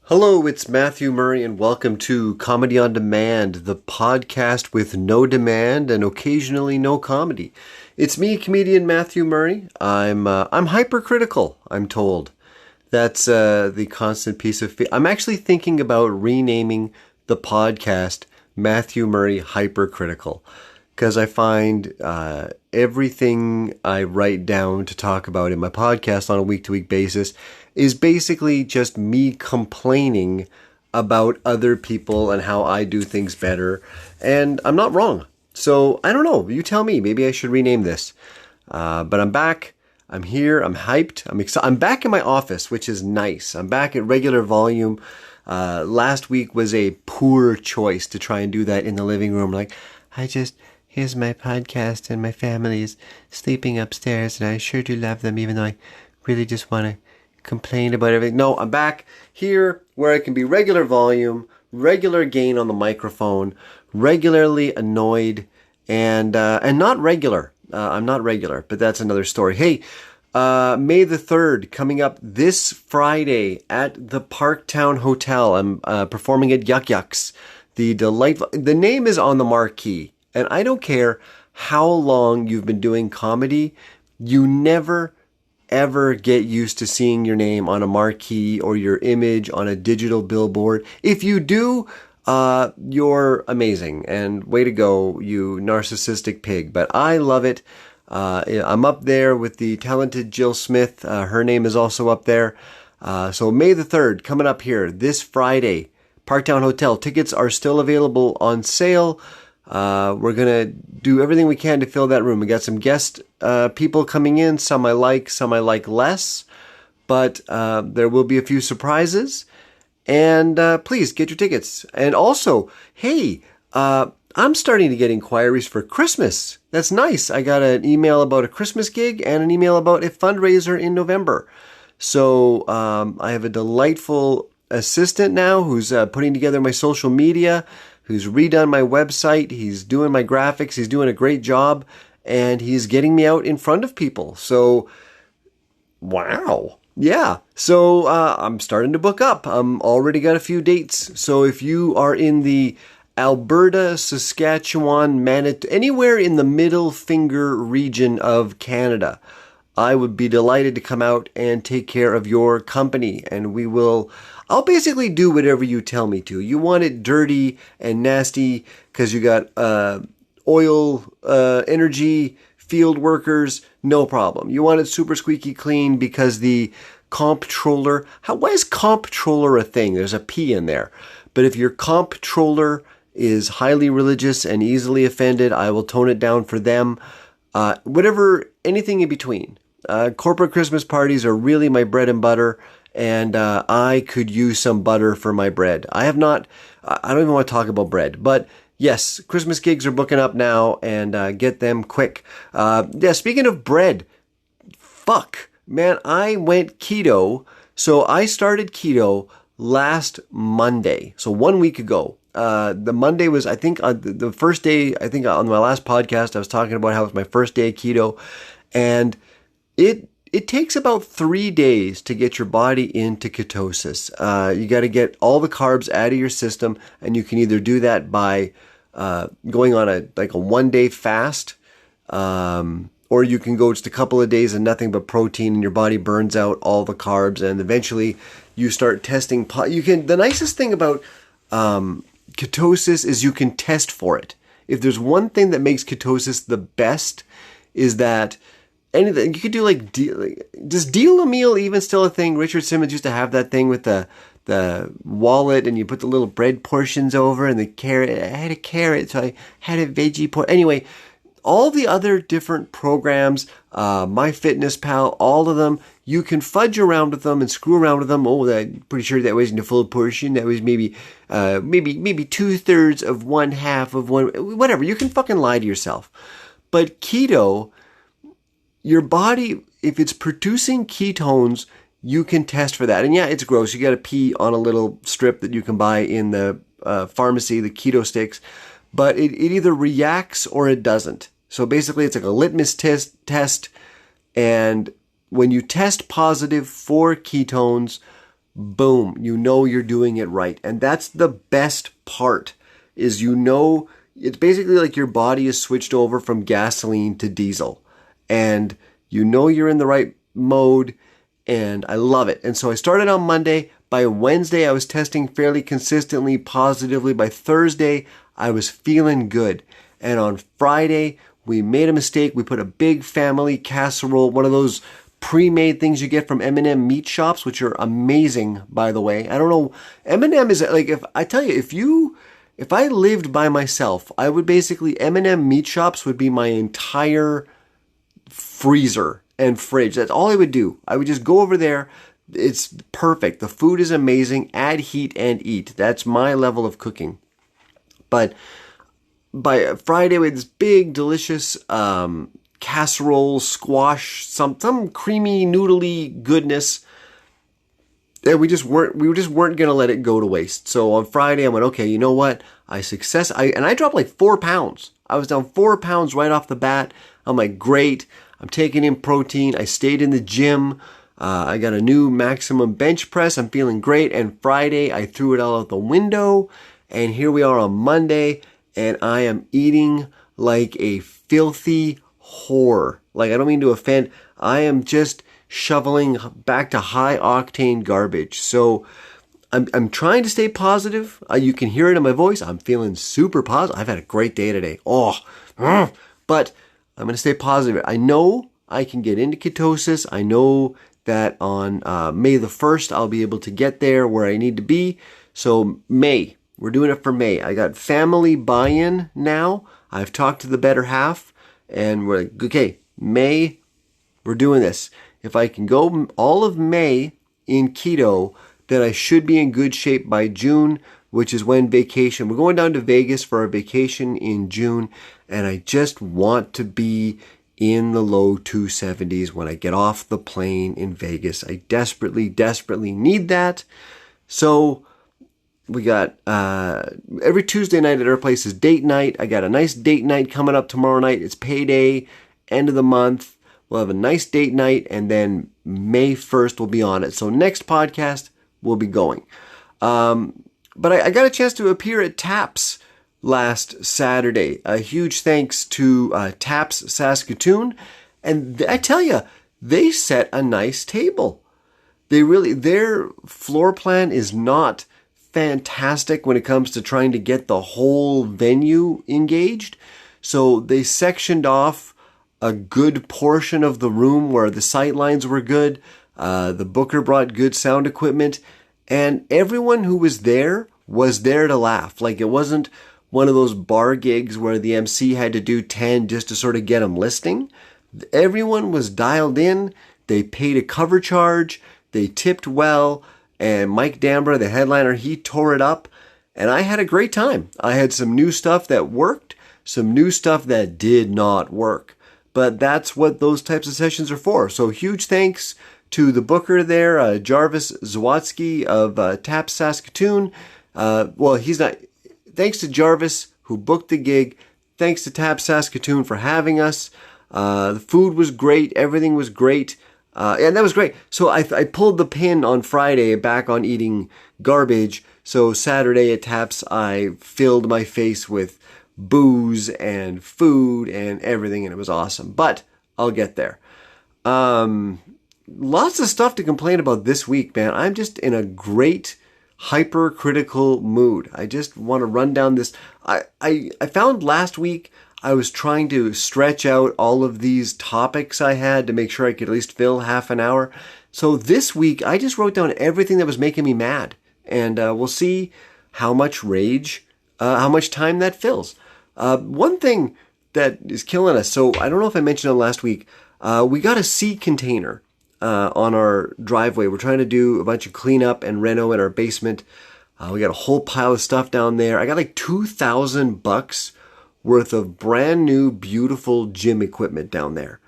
Hello, it's Matthew Murray, and welcome to Comedy on Demand, the podcast with no demand and occasionally no comedy. It's me, comedian Matthew Murray. I'm hypercritical, I'm told. That's the constant piece of I'm actually thinking about renaming the podcast Matthew Murray Hypercritical, because I find everything I write down to talk about in my podcast on a week-to-week basis is basically just me complaining about other people and how I do things better. And I'm not wrong. So I don't know. You tell me. Maybe I should rename this. But I'm back. I'm here. I'm hyped. I'm excited. I'm back in my office, which is nice. I'm back at regular volume. Last week was a poor choice to try and do that in the living room. Here's my podcast and my family is sleeping upstairs and I sure do love them, even though I really just want to complain about everything. No, I'm back here where I can be regular volume, regular gain on the microphone, regularly annoyed, and not regular. I'm not regular, but that's another story. Hey, May the 3rd, coming up this Friday at the Parktown Hotel. I'm performing at Yuck Yucks. The name is on the marquee, and I don't care how long you've been doing comedy, you never ever get used to seeing your name on a marquee or your image on a digital billboard. If you do, you're amazing and way to go, you narcissistic pig. But I love it. I'm up there with the talented Jill Smith. Her name is also up there. So May the 3rd, coming up here this Friday, Parktown Hotel. Tickets are still available on sale. We're going to do everything we can to fill that room. We got some guest people coming in, some I like less, but there will be a few surprises. And please get your tickets. And also, hey, I'm starting to get inquiries for Christmas. That's nice. I got an email about a Christmas gig and an email about a fundraiser in November. So I have a delightful assistant now who's putting together my social media, who's redone my website. He's doing my graphics. He's doing a great job, and he's getting me out in front of people. So, wow. Yeah. So, I'm starting to book up. I'm already got a few dates. So if you are in the Alberta, Saskatchewan, Manitoba, anywhere in the middle finger region of Canada, I would be delighted to come out and take care of your company, and I'll basically do whatever you tell me to. You want it dirty and nasty because you got oil, energy, field workers, no problem. You want it super squeaky clean because the comptroller, why is comptroller a thing? There's a P in there. But if your comptroller is highly religious and easily offended, I will tone it down for them. Anything in between. Corporate Christmas parties are really my bread and butter. And I could use some butter for my bread. I don't even want to talk about bread. But yes, Christmas gigs are booking up now, and get them quick. Speaking of bread, fuck, man, I went keto. So I started keto last Monday, so 1 week ago. The Monday was, I think, the first day, I think on my last podcast, I was talking about how it was my first day of keto. And it takes about 3 days to get your body into ketosis. You got to get all the carbs out of your system, and you can either do that by going on a 1 day fast, or you can go just a couple of days of nothing but protein, and your body burns out all the carbs, and eventually you start testing. The nicest thing about ketosis is you can test for it. If there's one thing that makes ketosis the best, is that anything you could do, does deal a meal even still a thing? Richard Simmons used to have that thing with the wallet, and you put the little bread portions over, and the carrot. I had a carrot, so I had a veggie portion. Anyway, all the other different programs, MyFitnessPal, all of them, you can fudge around with them and screw around with them. Oh, I'm pretty sure that wasn't a full portion. That was maybe 2/3 of 1/2 of one. Whatever. You can fucking lie to yourself. But keto, your body, if it's producing ketones, you can test for that. And yeah, it's gross. You got to pee on a little strip that you can buy in the pharmacy, the keto sticks. But it either reacts or it doesn't. So basically, it's like a litmus test. And when you test positive for ketones, boom, you know you're doing it right. And that's the best part, is it's basically like your body is switched over from gasoline to diesel. And you know you're in the right mode, and I love it. And so I started on Monday. By Wednesday, I was testing fairly consistently, positively. By Thursday, I was feeling good. And on Friday, we made a mistake. We put a big family casserole, one of those pre-made things you get from M&M meat shops, which are amazing, by the way. I don't know. M&M is like, if I lived by myself, I would basically, M&M meat shops would be my entire freezer and fridge. That's all I would do. I would just go over there. It's perfect. The food is amazing. Add heat and eat. That's my level of cooking. But by Friday, we had this big, delicious casserole, squash, some creamy, noodly goodness. And we just weren't going to let it go to waste. So on Friday, I went, okay, you know what? I dropped like 4 pounds. I was down 4 pounds right off the bat. I'm like, great. I'm taking in protein. I stayed in the gym. I got a new maximum bench press. I'm feeling great. And Friday, I threw it all out the window. And here we are on Monday, and I am eating like a filthy whore. Like, I don't mean to offend. I am just shoveling back to high octane garbage. So I'm trying to stay positive. You can hear it in my voice. I'm feeling super positive. I've had a great day today. But I'm going to stay positive. I know I can get into ketosis. I know that on May the 1st, I'll be able to get there where I need to be. So May, we're doing it for May. I got family buy-in now. I've talked to the better half, and we're like, okay, May, we're doing this. If I can go all of May in keto, then I should be in good shape by June, which is when vacation. We're going down to Vegas for our vacation in June, and I just want to be in the low 270s when I get off the plane in Vegas. I desperately, desperately need that. So we got every Tuesday night at our place is date night. I got a nice date night coming up tomorrow night. It's payday, end of the month. We'll have a nice date night, and then May 1st we'll be on it. So next podcast, we'll be going. But I got a chance to appear at TAPS last Saturday. A huge thanks to TAPS Saskatoon. And I tell you, they set a nice table. Their floor plan is not fantastic when it comes to trying to get the whole venue engaged. So they sectioned off a good portion of the room where the sight lines were good. The booker brought good sound equipment, and everyone who was there to laugh. Like, it wasn't one of those bar gigs where the MC had to do 10 just to sort of get them listening. Everyone was dialed in. They paid a cover charge. They tipped well. And Mike Dambra, the headliner, he tore it up. And I had a great time. I had some new stuff that worked, some new stuff that did not work. But that's what those types of sessions are for. So huge thanks to the booker there, Jarvis Zawatsky of TAPS Saskatoon. Thanks to Jarvis, who booked the gig. Thanks to TAPS Saskatoon for having us. The food was great. Everything was great. And that was great. So I pulled the pin on Friday back on eating garbage. So Saturday at TAPS, I filled my face with booze and food and everything, and it was awesome. But I'll get there. Lots of stuff to complain about this week, man. I'm just in a great hypercritical mood. I just want to run down this. I found last week I was trying to stretch out all of these topics I had to make sure I could at least fill half an hour. So this week I just wrote down everything that was making me mad, and we'll see how much rage, how much time that fills. One thing that is killing us, so I don't know if I mentioned it last week, we got a sea container on our driveway. We're trying to do a bunch of cleanup and reno in our basement. We got a whole pile of stuff down there. I got like $2,000 worth of brand new, beautiful gym equipment down there.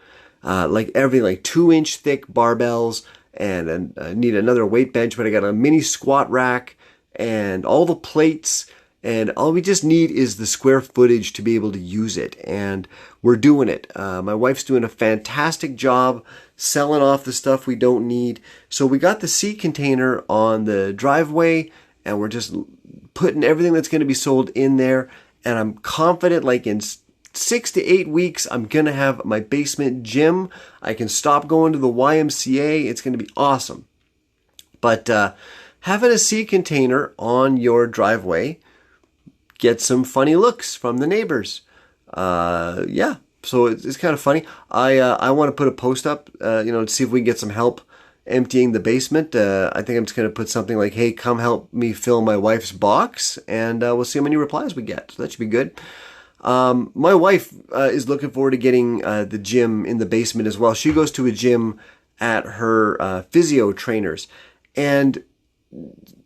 Like everything, like 2-inch thick barbells, and I need another weight bench, but I got a mini squat rack and all the plates. And all we just need is the square footage to be able to use it. And we're doing it. My wife's doing a fantastic job selling off the stuff we don't need. So we got the sea container on the driveway, and we're just putting everything that's going to be sold in there. And I'm confident, like in 6 to 8 weeks, I'm going to have my basement gym. I can stop going to the YMCA. It's going to be awesome. But having a sea container on your driveway gets some funny looks from the neighbors. Yeah, so it's kind of funny. I want to put a post up, to see if we can get some help emptying the basement. I think I'm just going to put something like, hey, come help me fill my wife's box, and we'll see how many replies we get. So that should be good. My wife is looking forward to getting the gym in the basement as well. She goes to a gym at her physio trainers. And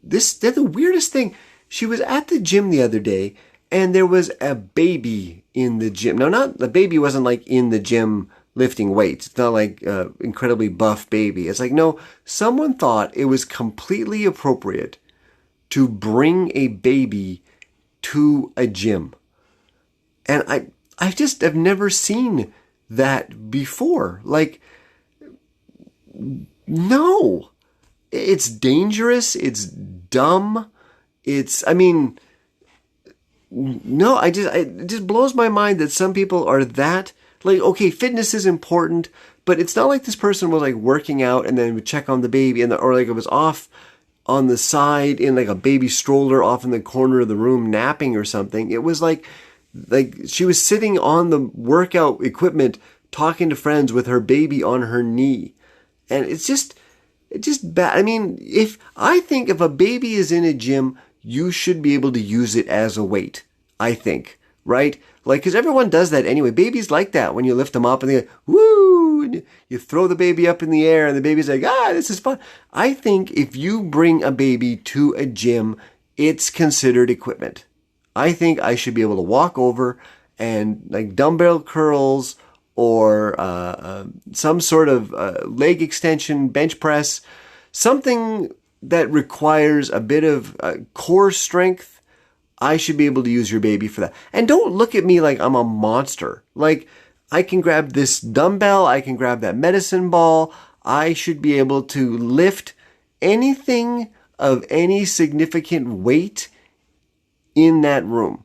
they're the weirdest thing. She was at the gym the other day, and there was a baby in the gym. Now, the baby wasn't like in the gym lifting weights. It's not like incredibly buff baby. It's like, no, someone thought it was completely appropriate to bring a baby to a gym. And I just have never seen that before. Like, no. It's dangerous. It's dumb. No, it just blows my mind that some people are that, like, okay, fitness is important, but it's not like this person was like working out and then would check on the baby or like it was off on the side in like a baby stroller off in the corner of the room napping or something. It was like she was sitting on the workout equipment talking to friends with her baby on her knee. And it's just bad. I mean, if a baby is in a gym, you should be able to use it as a weight, I think, right? Like, because everyone does that anyway. Babies like that when you lift them up and they go, woo, and you throw the baby up in the air and the baby's like, this is fun. I think if you bring a baby to a gym, it's considered equipment. I think I should be able to walk over and like dumbbell curls or some sort of leg extension, bench press, something that requires a bit of core strength. I should be able to use your baby for that. And don't look at me like I'm a monster. Like, I can grab this dumbbell, I can grab that medicine ball. I should be able to lift anything of any significant weight in that room.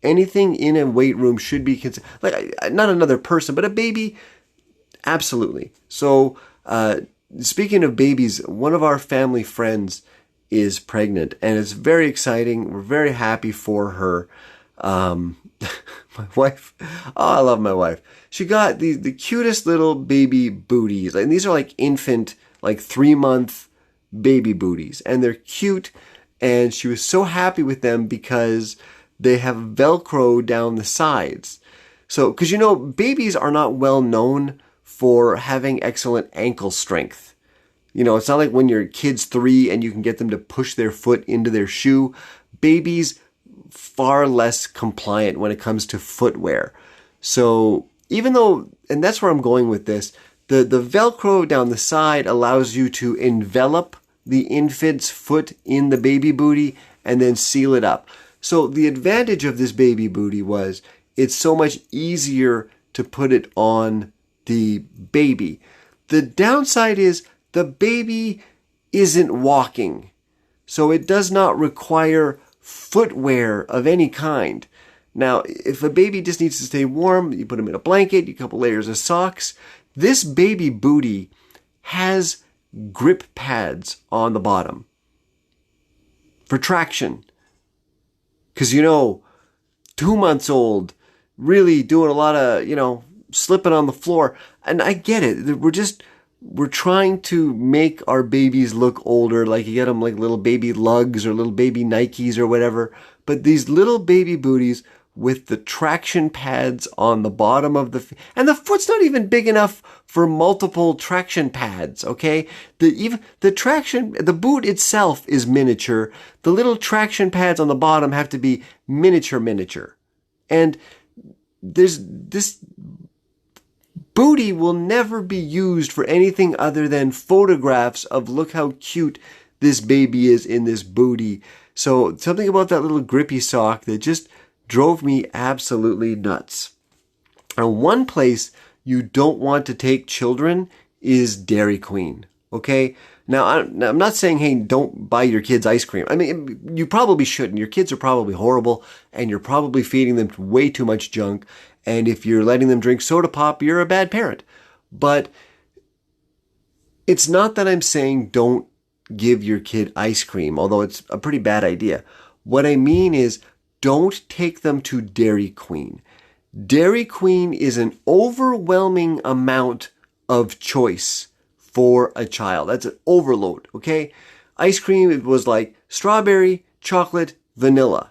Anything in a weight room should be considered, like, not another person, but a baby, absolutely. So, speaking of babies, one of our family friends is pregnant, and it's very exciting. We're very happy for her. My wife, I love my wife. She got the cutest little baby booties, and these are like infant, like 3-month baby booties, and they're cute. And she was so happy with them because they have Velcro down the sides. So, because babies are not well known for having excellent ankle strength. It's not like when your kid's 3 and you can get them to push their foot into their shoe. Babies, far less compliant when it comes to footwear. So, even though, and that's where I'm going with this, the Velcro down the side allows you to envelop the infant's foot in the baby booty and then seal it up. So the advantage of this baby booty was it's so much easier to put it on the baby. The downside is the baby isn't walking, so it does not require footwear of any kind. Now, if a baby just needs to stay warm, you put him in a blanket, a couple layers of socks. This baby booty has grip pads on the bottom for traction. Because, 2 months old, really doing a lot of, slipping on the floor. And I get it. We're trying to make our babies look older. Like, you get them like little baby lugs or little baby Nikes or whatever. But these little baby booties with the traction pads on the bottom of and the foot's not even big enough for multiple traction pads, okay? The boot itself is miniature. The little traction pads on the bottom have to be miniature. And this booty will never be used for anything other than photographs of look how cute this baby is in this booty. So something about that little grippy sock that just drove me absolutely nuts. And one place you don't want to take children is Dairy Queen. Okay? Now, I'm not saying, hey, don't buy your kids ice cream. I mean, you probably shouldn't. Your kids are probably horrible, and you're probably feeding them way too much junk. And if you're letting them drink soda pop, you're a bad parent. But it's not that I'm saying don't give your kid ice cream, although it's a pretty bad idea. What I mean is don't take them to Dairy Queen. Dairy Queen is an overwhelming amount of choice for a child. That's an overload, okay? Ice cream, it was like strawberry, chocolate, vanilla.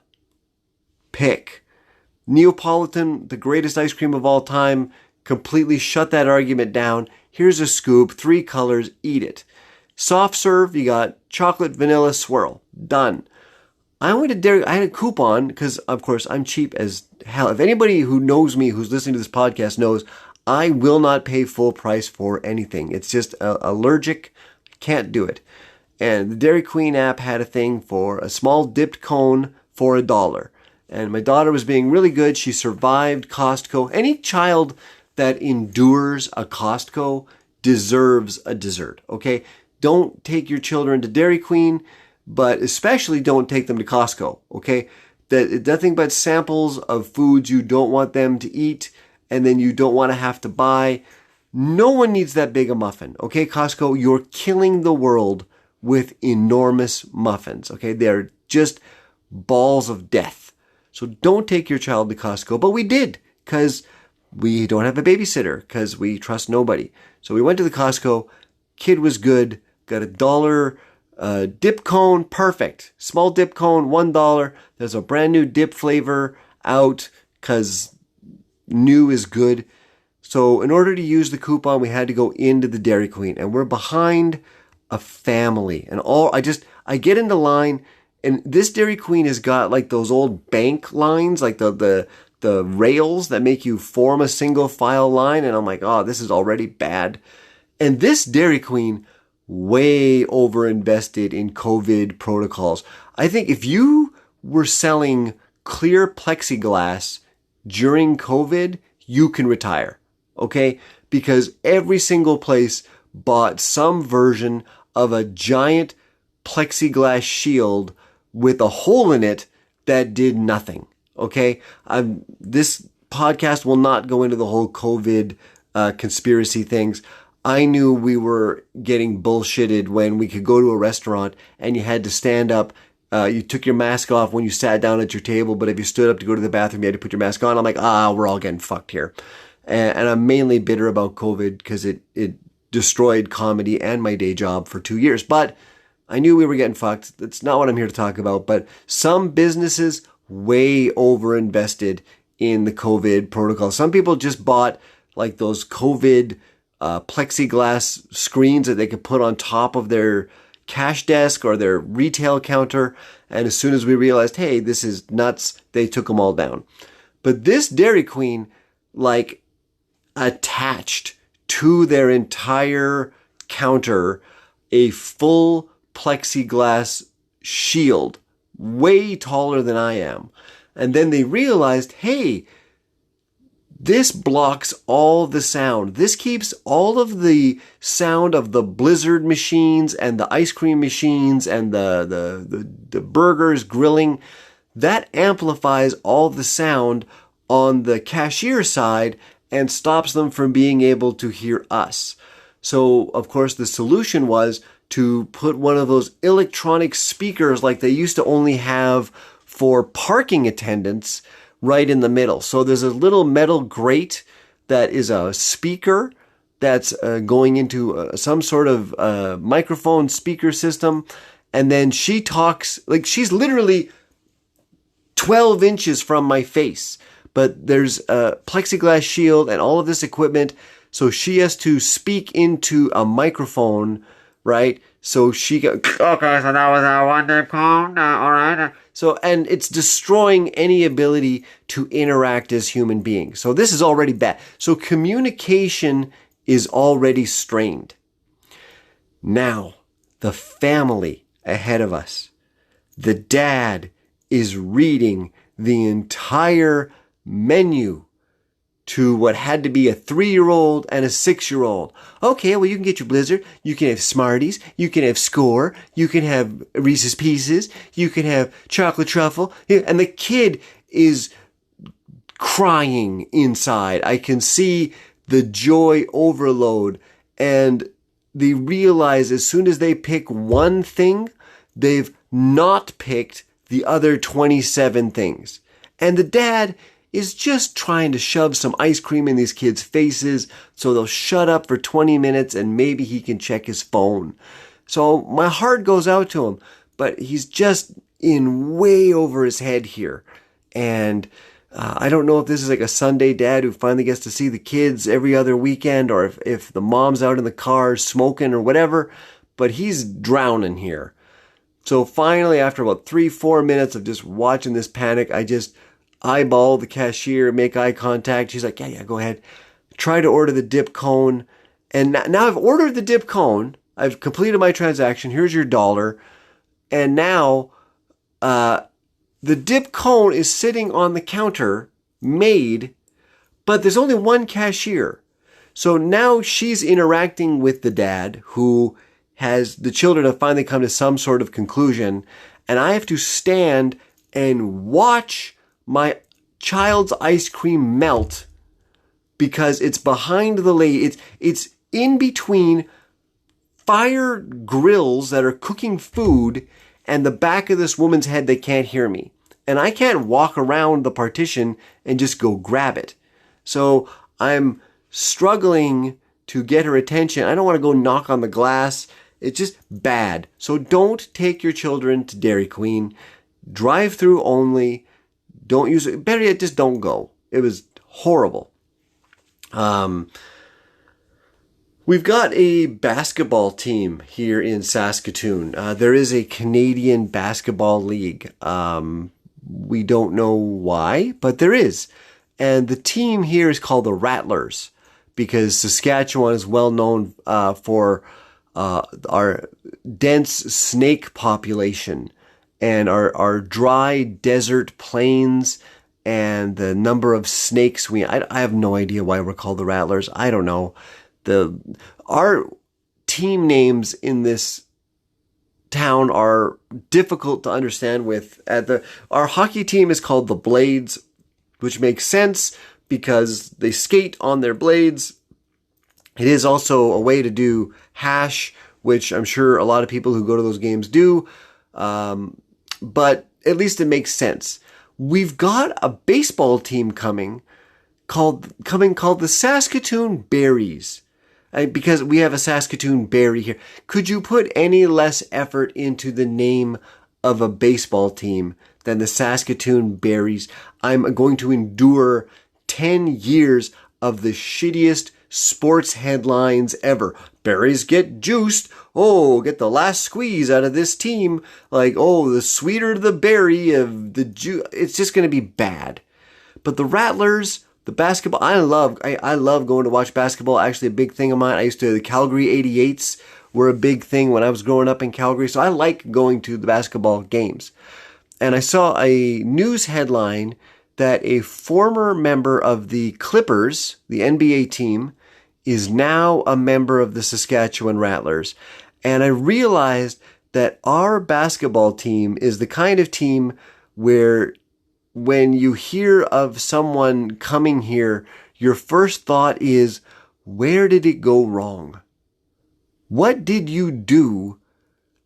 Pick. Neapolitan, the greatest ice cream of all time, completely shut that argument down. Here's a scoop, 3 colors, eat it. Soft serve, you got chocolate, vanilla, swirl. Done. I went to Dairy, I had a coupon because, of course, I'm cheap as hell. If anybody who knows me, who's listening to this podcast knows, I will not pay full price for anything. It's just allergic. Can't do it. And the Dairy Queen app had a thing for a small dipped cone for $1. And my daughter was being really good. She survived Costco. Any child that endures a Costco deserves a dessert, okay? Don't take your children to Dairy Queen, but especially don't take them to Costco, okay? That nothing but samples of foods you don't want them to eat and then you don't want to have to buy. No one needs that big a muffin, okay? Costco, you're killing the world with enormous muffins, okay? They're just balls of death. So don't take your child to Costco, but we did because we don't have a babysitter because we trust nobody. So we went to the Costco. Kid was good. Got $1 dip cone. Perfect. Small dip cone, $1. There's a brand new dip flavor out because new is good. So in order to use the coupon, we had to go into the Dairy Queen, and we're behind a family. And I get into line, and this Dairy Queen has got like those old bank lines, like the rails that make you form a single file line. And I'm like, oh, this is already bad. And this Dairy Queen, way overinvested in COVID protocols. I think if you were selling clear plexiglass during COVID, you can retire. Okay? Because every single place bought some version of a giant plexiglass shield with a hole in it that did nothing. Okay? This podcast will not go into the whole COVID conspiracy things. I knew we were getting bullshitted when we could go to a restaurant and you had to stand up. You took your mask off when you sat down at your table, but if you stood up to go to the bathroom, you had to put your mask on. I'm like, we're all getting fucked here. And I'm mainly bitter about COVID because it destroyed comedy and my day job for 2 years. But I knew we were getting fucked. That's not what I'm here to talk about. But some businesses way overinvested in the COVID protocol. Some people just bought like those COVID plexiglass screens that they could put on top of their cash desk or their retail counter. And as soon as we realized, hey, this is nuts, they took them all down. But this Dairy Queen, like, attached to their entire counter a full plexiglass shield, way taller than I am. And then they realized, hey, this blocks all the sound. This keeps all of the sound of the blizzard machines and the ice cream machines and the burgers grilling. That amplifies all the sound on the cashier side and stops them from being able to hear us. So, of course, the solution was to put one of those electronic speakers like they used to only have for parking attendants right in the middle. So there's a little metal grate that is a speaker that's going into some sort of microphone speaker system. And then she talks, like she's literally 12 inches from my face. But there's a plexiglass shield and all of this equipment. So she has to speak into a microphone, right? So she goes, okay, so that was our one day call. All right. So, and it's destroying any ability to interact as human beings. So this is already bad. So communication is already strained. Now, the family ahead of us. The dad is reading the entire menu to what had to be a 3-year-old and a 6-year-old. Okay, well, you can get your Blizzard. You can have Smarties. You can have Score. You can have Reese's Pieces. You can have Chocolate Truffle. And the kid is crying inside. I can see the joy overload. And they realize as soon as they pick one thing, they've not picked the other 27 things. And the dad is just trying to shove some ice cream in these kids' faces so they'll shut up for 20 minutes and maybe he can check his phone. So my heart goes out to him, but he's just in way over his head here. And I don't know if this is like a Sunday dad who finally gets to see the kids every other weekend, or if the mom's out in the car smoking or whatever, but he's drowning here. So finally, after about 3-4 minutes of just watching this panic, I just eyeball the cashier, make eye contact. She's like, yeah, go ahead. Try to order the dip cone. And now I've ordered the dip cone. I've completed my transaction. Here's your $1. And now the dip cone is sitting on the counter, made, but there's only one cashier. So now she's interacting with the dad, who has the children have finally come to some sort of conclusion. And I have to stand and watch my child's ice cream melt because it's behind the lady. It's in between fire grills that are cooking food and the back of this woman's head that can't hear me. And I can't walk around the partition and just go grab it. So I'm struggling to get her attention. I don't want to go knock on the glass. It's just bad. So don't take your children to Dairy Queen. Drive through only. Don't use it. Better yet, just don't go. It was horrible. We've got a basketball team here in Saskatoon. There is a Canadian Basketball League. We don't know why, but there is. And the team here is called the Rattlers because Saskatchewan is well known for our dense snake population and our dry desert plains and the number of snakes I have no idea why we're called the Rattlers. I don't know. Our team names in this town are difficult to understand with. Our hockey team is called the Blades, which makes sense because they skate on their blades. It is also a way to do hash, which I'm sure a lot of people who go to those games do. But at least it makes sense. We've got a baseball team coming called the Saskatoon Berries. Because we have a Saskatoon Berry here. Could you put any less effort into the name of a baseball team than the Saskatoon Berries? I'm going to endure 10 years of the shittiest sports headlines ever. Berries get juiced. Oh, get the last squeeze out of this team. Like, oh, the sweeter the berry of the juice. It's just going to be bad. But the Rattlers, the basketball, I love going to watch basketball. Actually, a big thing of mine. The Calgary 88s were a big thing when I was growing up in Calgary. So I like going to the basketball games. And I saw a news headline that a former member of the Clippers, the NBA team, is now a member of the Saskatchewan Rattlers. And I realized that our basketball team is the kind of team where when you hear of someone coming here, your first thought is, where did it go wrong? What did you do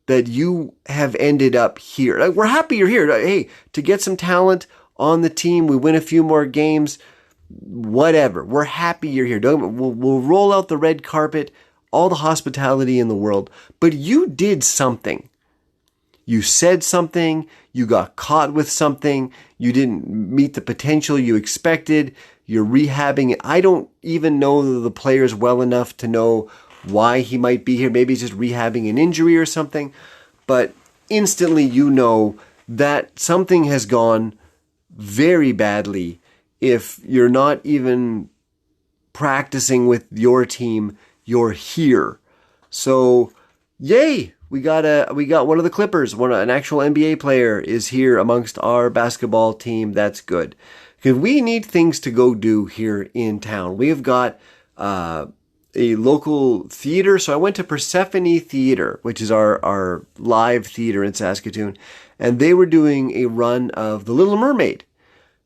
that you have ended up here? Like, we're happy you're here. Hey, to get some talent on the team, we win a few more games, whatever. We're happy you're here. We'll roll out the red carpet, all the hospitality in the world. But you did something. You said something, you got caught with something, you didn't meet the potential you expected, you're rehabbing it. I don't even know the players well enough to know why he might be here. Maybe he's just rehabbing an injury or something. But instantly you know that something has gone very badly if you're not even practicing with your team, you're here. So, yay! We got one of the Clippers, an actual NBA player is here amongst our basketball team. That's good. Because we need things to go do here in town. We have got a local theater. So I went to Persephone Theater, which is our live theater in Saskatoon. And they were doing a run of The Little Mermaid.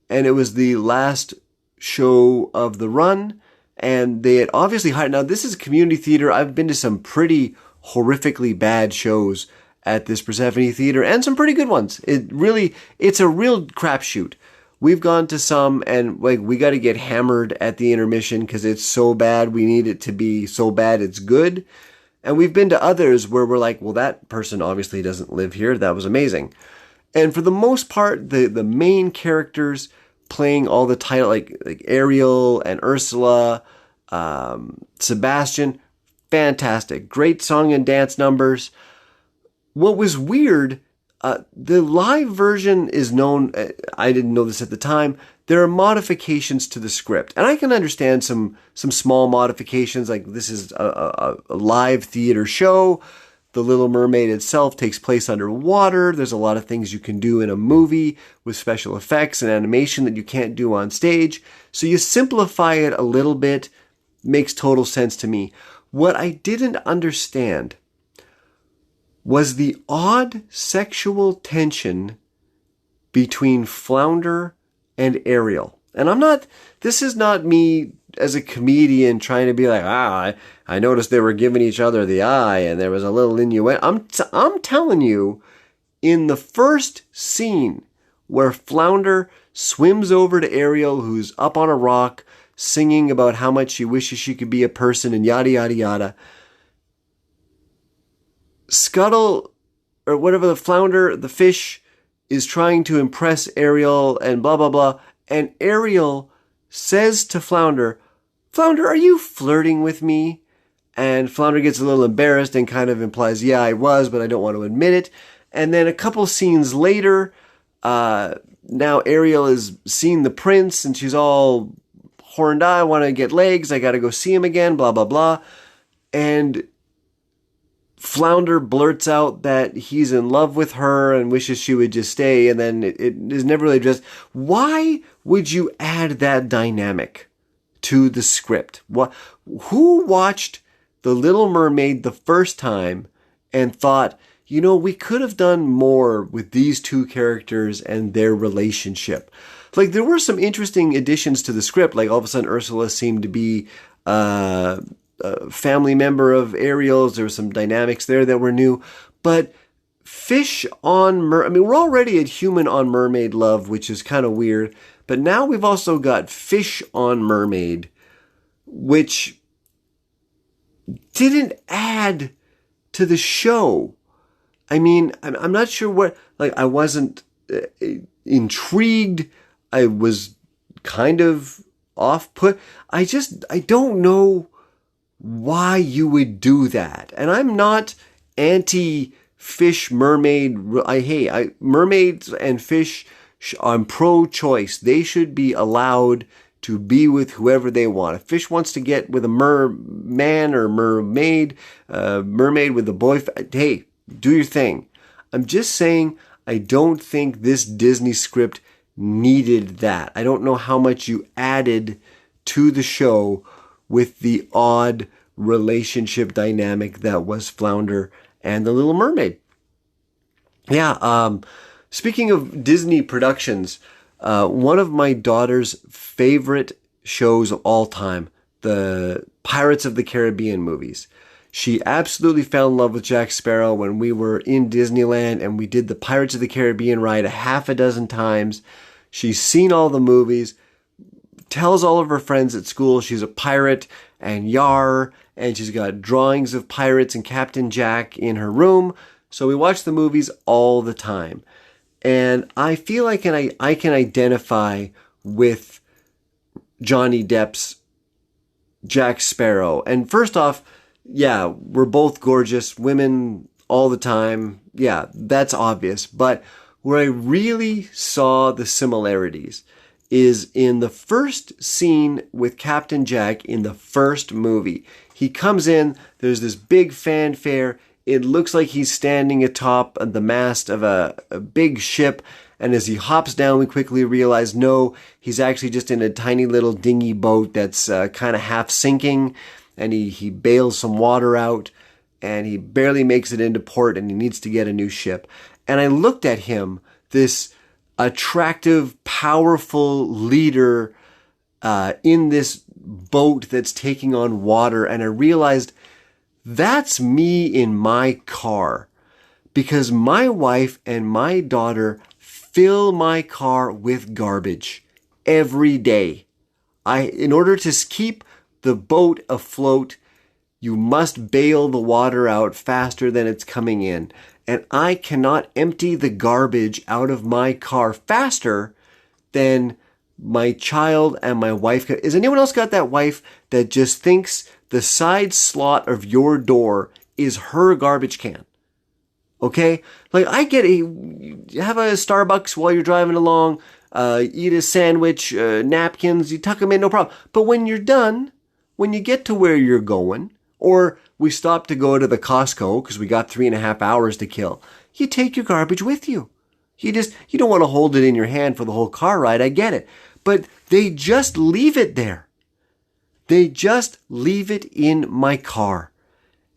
And it was the last show of the run. And they had obviously hired. Now, this is a community theater. I've been to some pretty horrifically bad shows at this Persephone Theater and some pretty good ones. It's a real crapshoot. We've gone to some and we got to get hammered at the intermission because it's so bad. We need it to be so bad it's good. And we've been to others where we're like, well, that person obviously doesn't live here. That was amazing. And for the most part, the main characters playing all the title, like Ariel and Ursula, Sebastian, fantastic. Great song and dance numbers. What was weird, the live version is known, I didn't know this at the time, there are modifications to the script. And I can understand some small modifications, like this is a live theater show. The Little Mermaid itself takes place underwater. There's a lot of things you can do in a movie with special effects and animation that you can't do on stage. So you simplify it a little bit. Makes total sense to me. What I didn't understand was the odd sexual tension between Flounder and Ariel. And this is not me as a comedian trying to be like, I noticed they were giving each other the eye and there was a little innuendo. I'm telling you, in the first scene where Flounder swims over to Ariel, who's up on a rock, singing about how much she wishes she could be a person and yada, yada, yada. Scuttle, or whatever, the Flounder, the fish, is trying to impress Ariel and blah, blah, blah. And Ariel says to Flounder, are you flirting with me? And Flounder gets a little embarrassed and kind of implies, yeah, I was, but I don't want to admit it. And then a couple scenes later, now Ariel has seen the prince and she's all horned, I want to get legs, I got to go see him again, blah, blah, blah. And Flounder blurts out that he's in love with her and wishes she would just stay, and then it is never really addressed. Why would you add that dynamic to the script? Who watched The Little Mermaid the first time and thought, we could have done more with these two characters and their relationship? Like, there were some interesting additions to the script. Like, all of a sudden, Ursula seemed to be a family member of Ariel's. There were some dynamics there that were new. But fish on we're already at human on mermaid love, which is kind of weird. But now we've also got fish on mermaid, which didn't add to the show. I'm not sure what, I wasn't intrigued. I was kind of off-put. I don't know why you would do that. And I'm not anti-fish mermaid. Mermaids and fish, I'm pro-choice. They should be allowed to be with whoever they want. If fish wants to get with a merman or mermaid, mermaid with a boyfriend, hey, do your thing. I'm just saying, I don't think this Disney script needed that. I don't know how much you added to the show with the odd relationship dynamic that was Flounder and the Little Mermaid. Yeah, speaking of Disney productions, one of my daughter's favorite shows of all time, the Pirates of the Caribbean movies. She absolutely fell in love with Jack Sparrow when we were in Disneyland and we did the Pirates of the Caribbean ride a half a dozen times. She's seen all the movies, tells all of her friends at school she's a pirate and yar, and she's got drawings of pirates and Captain Jack in her room. So we watch the movies all the time. And I feel like I can identify with Johnny Depp's Jack Sparrow. And first off, yeah, we're both gorgeous women all the time. Yeah, that's obvious. But where I really saw the similarities is in the first scene with Captain Jack in the first movie. He comes in, there's this big fanfare. It looks like he's standing atop the mast of a big ship, And as he hops down, we quickly realize, no, he's actually just in a tiny little dinghy boat that's kind of half sinking. And he bails some water out, and he barely makes it into port, and he needs to get a new ship. And I looked at him, this attractive, powerful leader in this boat that's taking on water, and I realized that's me in my car, because my wife and my daughter fill my car with garbage every day. In order to keep the boat afloat, you must bail the water out faster than it's coming in. And I cannot empty the garbage out of my car faster than my child and my wife. Is anyone else got that wife that just thinks the side slot of your door is her garbage can? Okay? Like, I get you have a Starbucks while you're driving along, eat a sandwich, napkins, you tuck them in, no problem. But when you're done, when you get to where you're going, or we stop to go to the Costco because we got 3.5 hours to kill, you take your garbage with you. You don't want to hold it in your hand for the whole car ride. I get it. But they just leave it there. They just leave it in my car.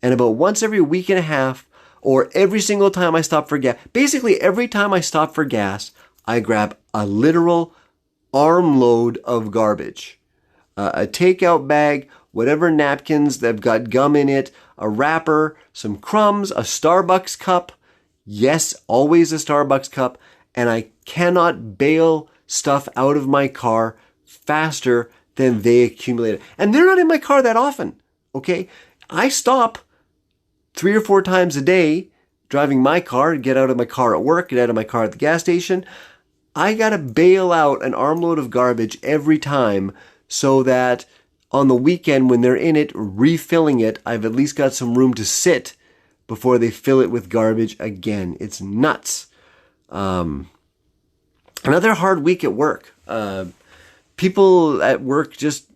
And about once every week and a half, or every single time I stop for gas, basically every time I stop for gas, I grab a literal armload of garbage. A takeout bag, whatever napkins that have got gum in it, a wrapper, some crumbs, a Starbucks cup. Yes, always a Starbucks cup. And I cannot bail stuff out of my car faster than they accumulate it. And they're not in my car that often, okay? I stop 3 or 4 times a day driving my car, get out of my car at work, get out of my car at the gas station. I gotta bail out an armload of garbage every time so that on the weekend when they're in it, refilling it, I've at least got some room to sit before they fill it with garbage again. It's nuts. Another hard week at work. People at work just,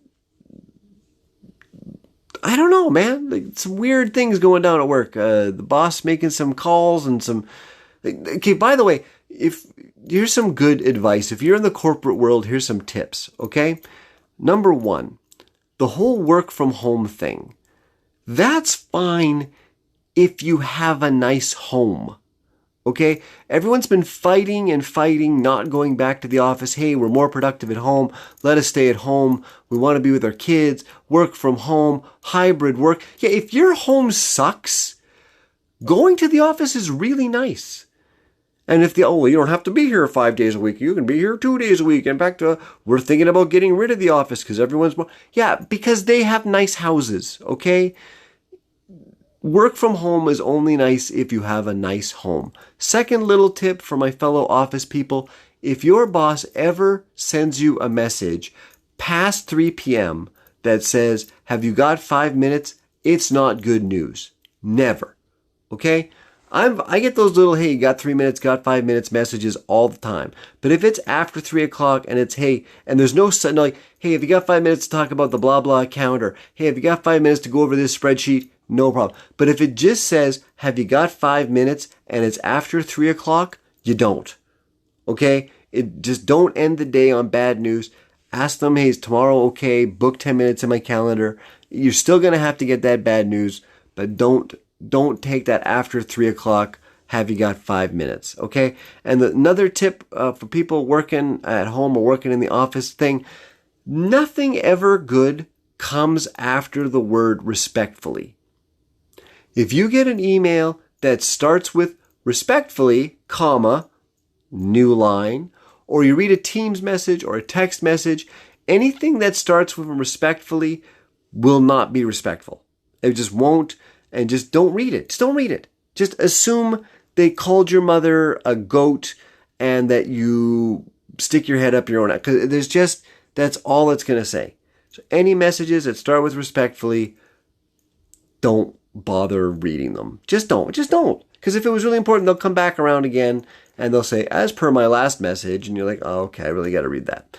I don't know, man. Like, some weird things going down at work. The boss making some calls and some. Okay, by the way, here's some good advice. If you're in the corporate world, here's some tips. Okay, number 1, the whole work from home thing. That's fine if you have a nice home. Okay? Everyone's been fighting and fighting, not going back to the office. Hey, we're more productive at home. Let us stay at home. We want to be with our kids. Work from home. Hybrid work. Yeah, if your home sucks, going to the office is really nice. And if you don't have to be here 5 days a week. You can be here 2 days a week. In fact, we're thinking about getting rid of the office because everyone's more. Yeah, because they have nice houses. Okay? Work from home is only nice if you have a nice home. Second little tip for my fellow office people, if your boss ever sends you a message past 3 p.m. that says, have you got 5 minutes? It's not good news. Never. Okay? I get those little, hey, you got 3 minutes, got 5 minutes messages all the time. But if it's after 3 o'clock and it's, hey, and there's no sudden, like, hey, have you got 5 minutes to talk about the blah, blah account? Or, hey, have you got 5 minutes to go over this spreadsheet? No problem. But if it just says, have you got 5 minutes and it's after 3 o'clock, you don't. Okay? Just don't end the day on bad news. Ask them, hey, is tomorrow okay? Book 10 minutes in my calendar. You're still going to have to get that bad news, but don't take that after 3 o'clock. Have you got 5 minutes? Okay? And another tip for people working at home or working in the office thing, nothing ever good comes after the word respectfully. If you get an email that starts with respectfully, comma, new line, or you read a Teams message or a text message, anything that starts with respectfully will not be respectful. It just won't, and just don't read it. Just don't read it. Just assume they called your mother a goat and that you stick your head up your own ass. Because that's all it's going to say. So any messages that start with respectfully, don't bother reading them. Just don't. Because if it was really important, they'll come back around again and they'll say, as per my last message, and you're like, oh, okay, I really got to read that.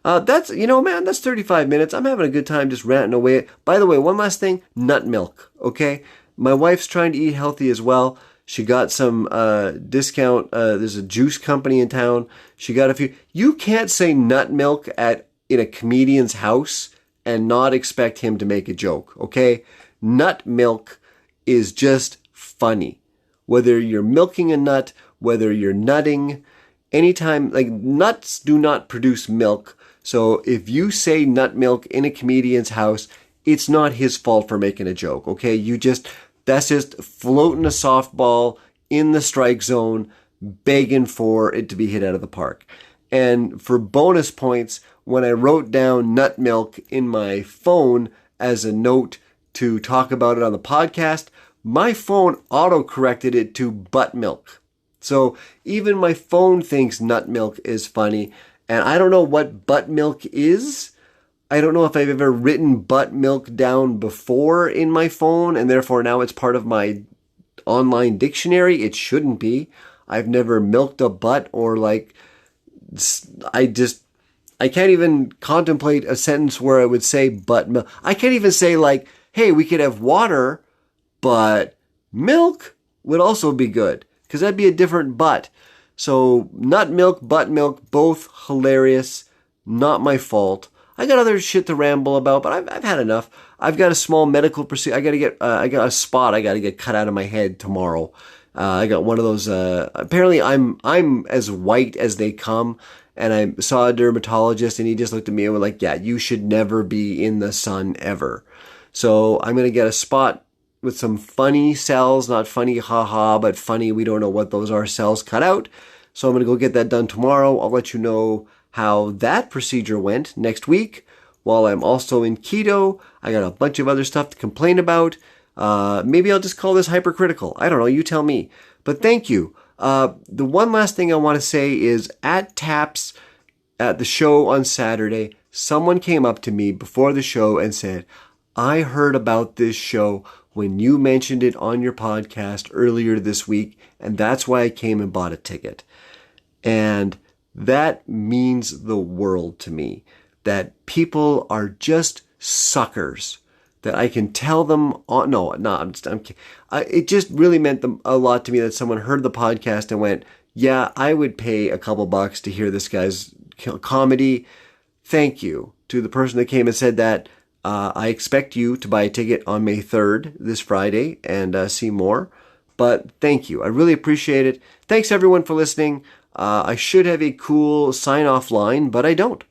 That's 35 minutes. I'm having a good time just ranting away. By the way, one last thing, nut milk, okay? My wife's trying to eat healthy as well. She got some discount. There's a juice company in town. She got a few. You can't say nut milk in a comedian's house and not expect him to make a joke, okay? Nut milk is just funny. Whether you're milking a nut, whether you're nutting, anytime, like, nuts do not produce milk. So if you say nut milk in a comedian's house, it's not his fault for making a joke, okay? That's just floating a softball in the strike zone, begging for it to be hit out of the park. And for bonus points, when I wrote down nut milk in my phone as a note to talk about it on the podcast, my phone auto-corrected it to butt milk. So even my phone thinks nut milk is funny, and I don't know what butt milk is. I don't know if I've ever written butt milk down before in my phone, and therefore now it's part of my online dictionary. It shouldn't be. I've never milked a butt or I can't even contemplate a sentence where I would say butt milk. I can't even say hey, we could have water, but milk would also be good, because that'd be a different butt. So nut milk, butt milk, both hilarious. Not my fault. I got other shit to ramble about, but I've had enough. I've got a small medical procedure. I got a spot I got to get cut out of my head tomorrow. I got one of those. Apparently, I'm as white as they come. And I saw a dermatologist, and he just looked at me and was like, "Yeah, you should never be in the sun ever." So I'm gonna get a spot with some funny cells, not funny haha, but funny, we don't know what those are, cells cut out. So I'm gonna go get that done tomorrow. I'll let you know how that procedure went next week. While I'm also in keto, I got a bunch of other stuff to complain about. Maybe I'll just call this hypercritical. I don't know, you tell me. But thank you. The one last thing I want to say is at Taps at the show on Saturday, someone came up to me before the show and said, "I heard about this show when you mentioned it on your podcast earlier this week, and that's why I came and bought a ticket." And that means the world to me, that people are just suckers. That I can tell them, I'm kidding. It just really meant a lot to me that someone heard the podcast and went, "Yeah, I would pay a couple bucks to hear this guy's comedy." Thank you to the person that came and said that. I expect you to buy a ticket on May 3rd, this Friday, and see more. But thank you. I really appreciate it. Thanks everyone for listening. I should have a cool sign-off line, but I don't.